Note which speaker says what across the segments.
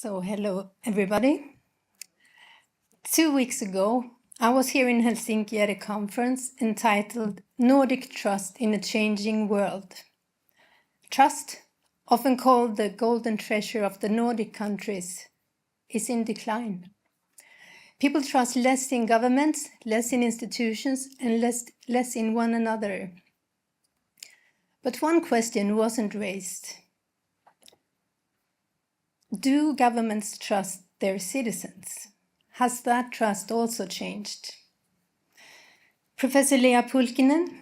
Speaker 1: So hello everybody. 2 weeks ago, I was here in Helsinki at a conference entitled Nordic Trust in a Changing World. Trust, often called the golden treasure of the Nordic countries, is in decline. People trust less in governments, less in institutions, and less in one another. But one question wasn't raised. Do governments trust their citizens? Has that trust also changed? Professor Lea Pulkkinen,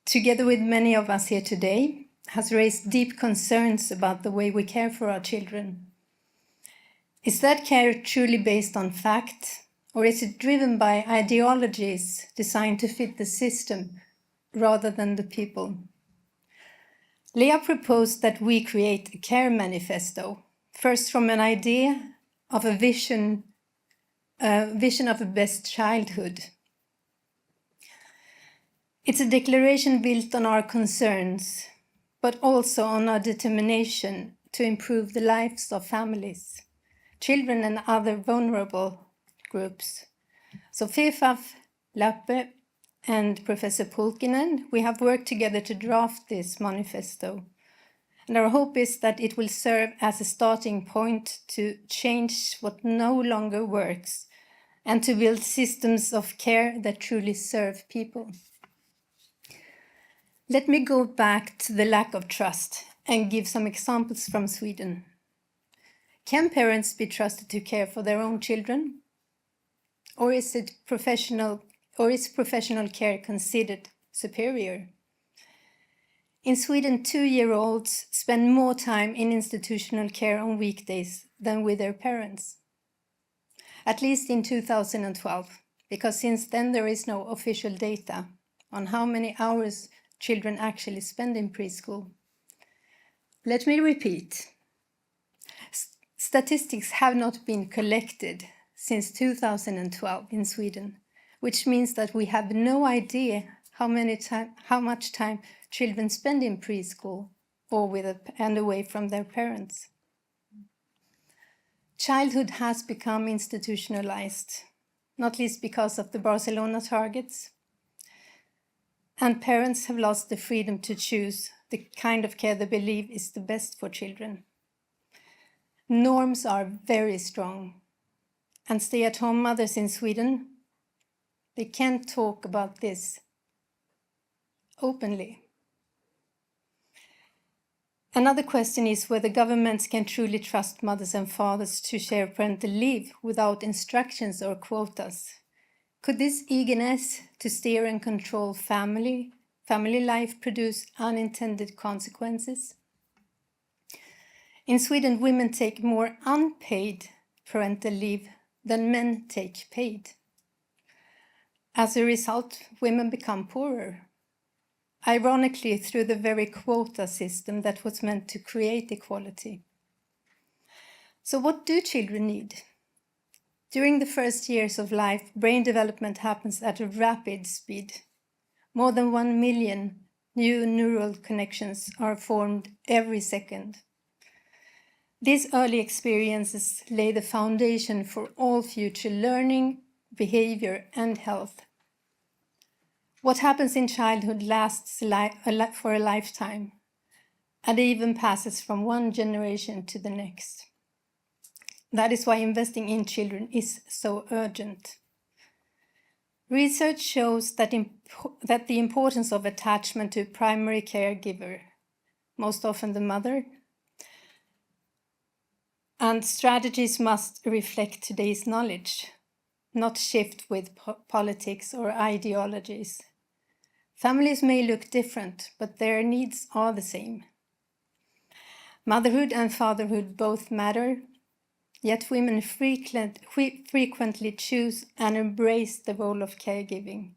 Speaker 1: together with many of us here today, has raised deep concerns about the way we care for our children. Is that care truly based on fact, or is it driven by ideologies designed to fit the system rather than the people? Lea proposed that we create a care manifesto, first from an idea of a vision of a best childhood. It's a declaration built on our concerns, but also on our determination to improve the lives of families, children and other vulnerable groups. So FEFAF, Lappe and Professor Pulkkinen, we have worked together to draft this manifesto. And our hope is that it will serve as a starting point to change what no longer works and to build systems of care that truly serve people. Let me go back to the lack of trust and give some examples from Sweden. Can parents be trusted to care for their own children? Or is professional care considered superior? In Sweden, 2-year-olds spend more time in institutional care on weekdays than with their parents. At least in 2012, because since then there is no official data on how many hours children actually spend in preschool. Let me repeat. Statistics have not been collected since 2012 in Sweden, which means that we have no idea how much time children spend in preschool or with and away from their parents. Childhood has become institutionalized, not least because of the Barcelona targets. And parents have lost the freedom to choose the kind of care they believe is the best for children. Norms are very strong. And stay-at-home mothers in Sweden, they can't talk about this openly. Another question is whether governments can truly trust mothers and fathers to share parental leave without instructions or quotas. Could this eagerness to steer and control family life produce unintended consequences? In Sweden, women take more unpaid parental leave than men take paid. As a result, women become poorer. Ironically, through the very quota system that was meant to create equality. So what do children need? During the first years of life, brain development happens at a rapid speed. More than 1 million new neural connections are formed every second. These early experiences lay the foundation for all future learning, behavior, and health. What happens in childhood lasts for a lifetime and even passes from one generation to the next. That is why investing in children is so urgent. Research shows that the importance of attachment to a primary caregiver, most often the mother, and strategies must reflect today's knowledge, not shift with politics or ideologies. Families may look different, but their needs are the same. Motherhood and fatherhood both matter, yet women frequently choose and embrace the role of caregiving,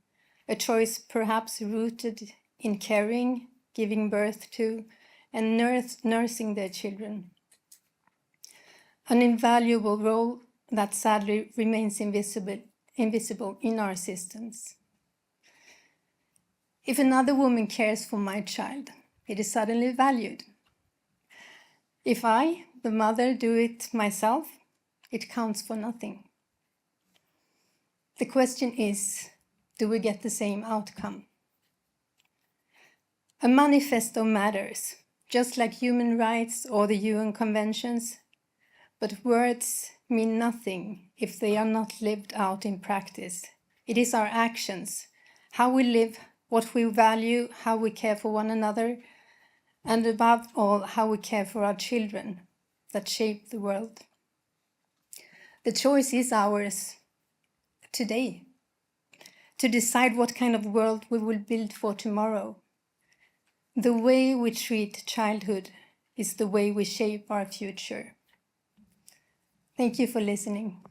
Speaker 1: a choice perhaps rooted in caring, giving birth to, and nursing their children. An invaluable role that sadly remains invisible in our systems. If another woman cares for my child, it is suddenly valued. If I, the mother, do it myself, it counts for nothing. The question is, do we get the same outcome? A manifesto matters, just like human rights or the UN conventions, but words mean nothing if they are not lived out in practice. It is our actions, how we live, what we value, how we care for one another, and above all, how we care for our children that shape the world. The choice is ours today, to decide what kind of world we will build for tomorrow. The way we treat childhood is the way we shape our future. Thank you for listening.